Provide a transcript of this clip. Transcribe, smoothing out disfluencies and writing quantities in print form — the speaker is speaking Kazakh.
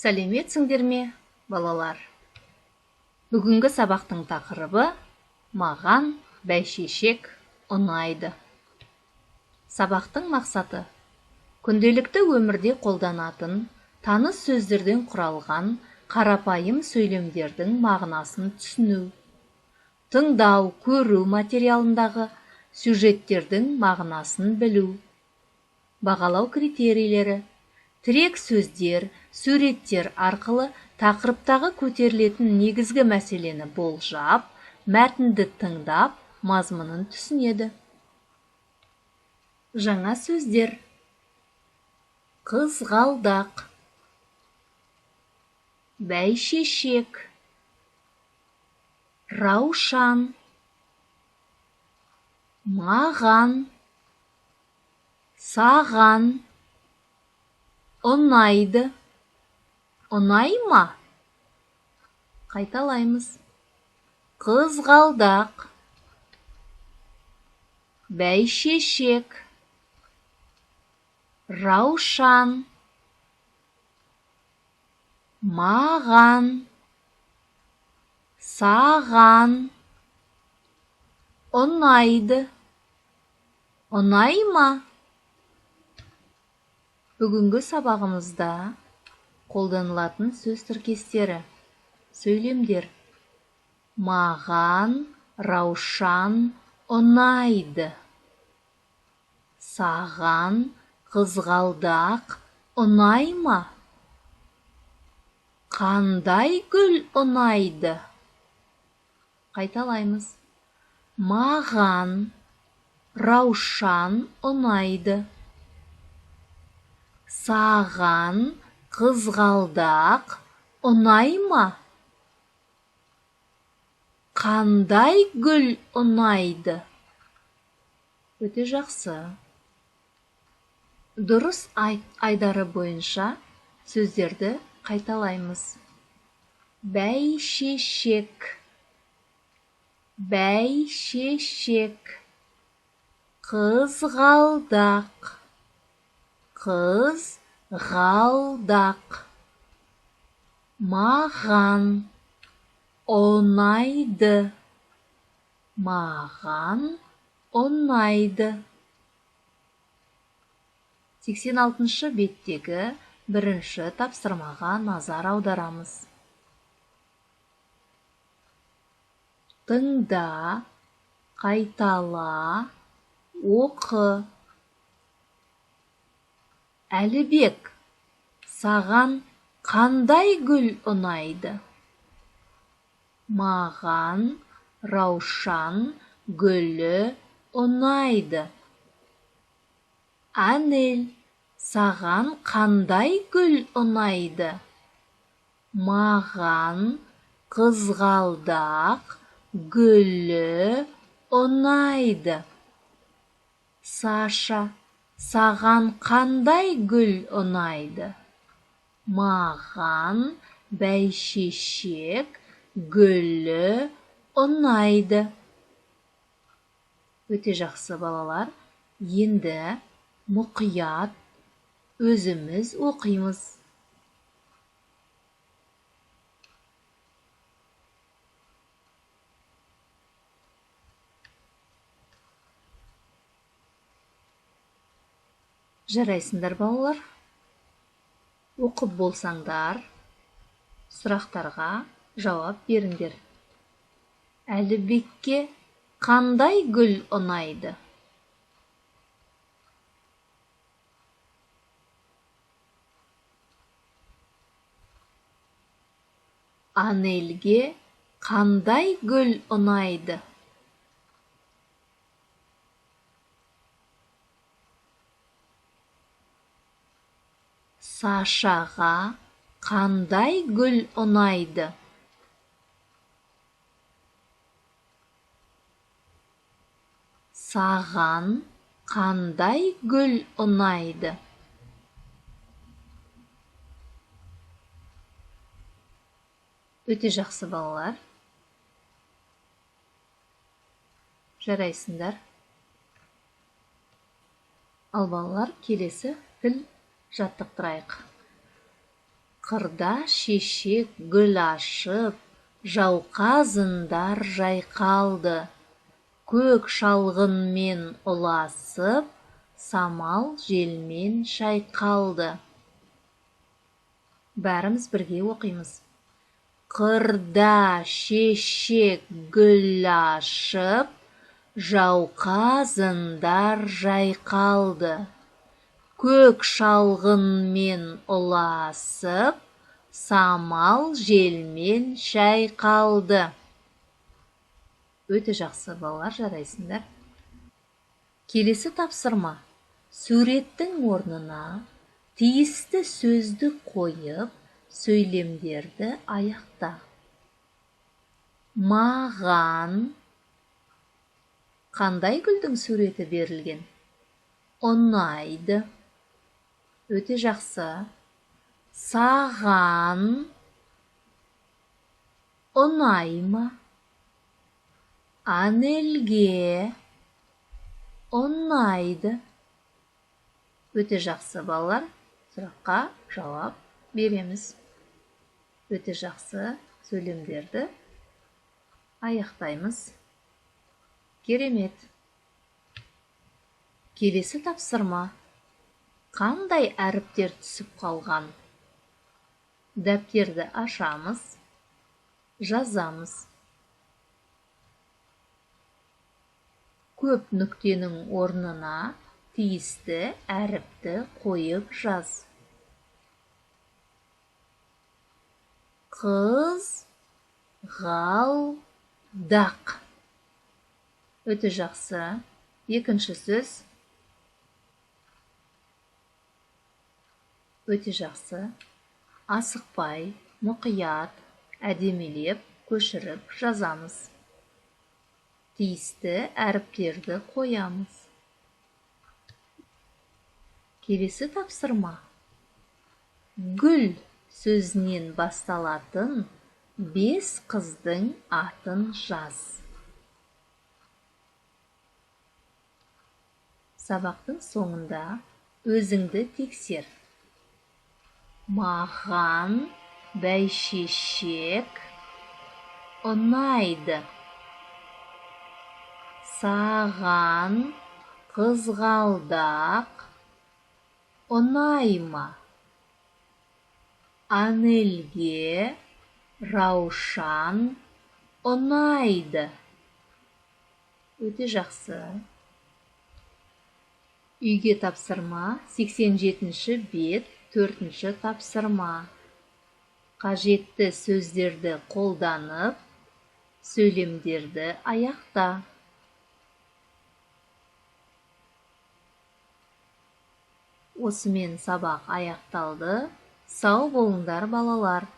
Сәлеметсіңдер ме, балалар? Бүгінгі сабақтың тақырыбы «Маған бәйшешек ұнайды». Сабақтың мақсаты күнделікті өмірде қолданатын таныс сөздерден құралған қарапайым сөйлемдердің мағынасын түсіну. Тыңдау, көру материалындағы сюжеттердің мағынасын білу. Бағалау критерийлері. Тірек сөздер, суреттер арқылы тақырыптағы көтерілетін негізгі мәселені болжап, мәтінді тыңдап, мазмұнын түсінеді. Жаңа сөздер. Қызғалдақ, бәйшешек, раушан, маған, саған, ұнайды. Ұнай ма? Қайталаймыз. Қызғалдақ, бәйшешек, раушан, маған, саған, ұнайды. Ұнай ма? Бүгінгі сабағымызда қолданылатын сөз тіркестері. Сөйлемдер. Маған раушан ұнайды. Саған қызғалдақ ұнай ма? Қандай гүл ұнайды? Қайталаймыз. Маған раушан ұнайды. Саған қызғалдақ ұнай ма? Қандай гүл ұнайды? Өте жақсы. Дұрыс айдары бойынша сөздерді қайталаймыз. Бәйшешек, бәйшешек, қызғалдақ, қызғалдақ, маған ұнайды, маған ұнайды. 86-шы беттегі бірінші тапсырмаға назар аударамыз. Тыңда, қайтала, оқы. Әлібек, саған қандай гүл ұнайды? Маған раушан гүлі ұнайды. Әнел, саған қандай гүл ұнайды? Маған қызғалдақ гүлі ұнайды. Саша, саған қандай гүл ұнайды? Маған бәйшешек гүлі ұнайды. Өте жақсы, балалар. Енді мұқият өзіміз оқимыз. Жарайсыңдар, балалар. Оқып болсаңдар, сұрақтарға жауап беріңдер. Әлібекке қандай гүл ұнайды? Анелге қандай гүл ұнайды? Сашаға қандай гүл ұнайды? Саған қандай гүл ұнайды? Өте жақсы, балалар. Жарайсыңдар. Ал балалар, келесі тіл жаттықтырайық. Қырда шешек гүл ашып, жауқазындар жайқалды. Көк шалғынмен ұласып, самал желмен шайқалды. Бәріміз бірге оқимыз. Қырда шешек гүл ашып, жауқазындар жайқалды. Көк шалғынмен ұласып, самал желмен шайқалды. Өте жақсы, балалар, жарайсыңдар. Келесі тапсырма. Суреттің орнына тиісті сөзді қойып, сөйлемдерді аяқта. Маған қандай гүлдің суреті берілген? Ұнайды. Өте жақсы. Саған ұнайма? Анельге ұнайды. Өте жақсы, балалар. Сұраққа жауап береміз. Өте жақсы, сөйлемдерді аяқтаймыз. Керемет. Келесі тапсырма. Қандай әріптер түсіп қалған? Дәптерді ашамыз, жазамыз. Көп нүктенің орнына тиісті әріпті қойып жаз. Қызғалдақ. Өте жақсы. Екінші сөз. Өте жақсы. Асықпай, мұқият, әдемелеп, көшіріп жазамыз. Тиісті әріптерді қоямыз. Келесі тапсырма. Гүл сөзінен басталатын 5 қыздың атын жаз. Сабақтың соңында өзіңді тексер. Маған бәйшешек ұнайды. Саған қызғалдақ ұнайма? Анельге раушан ұнайды. Өте жақсы. Үйге тапсырма 87-ші бет 4-ші тапсырма. Қажетті сөздерді қолданып, сөйлемдерді аяқта. Осымен сабақ аяқталды. Сау болыңдар, балалар.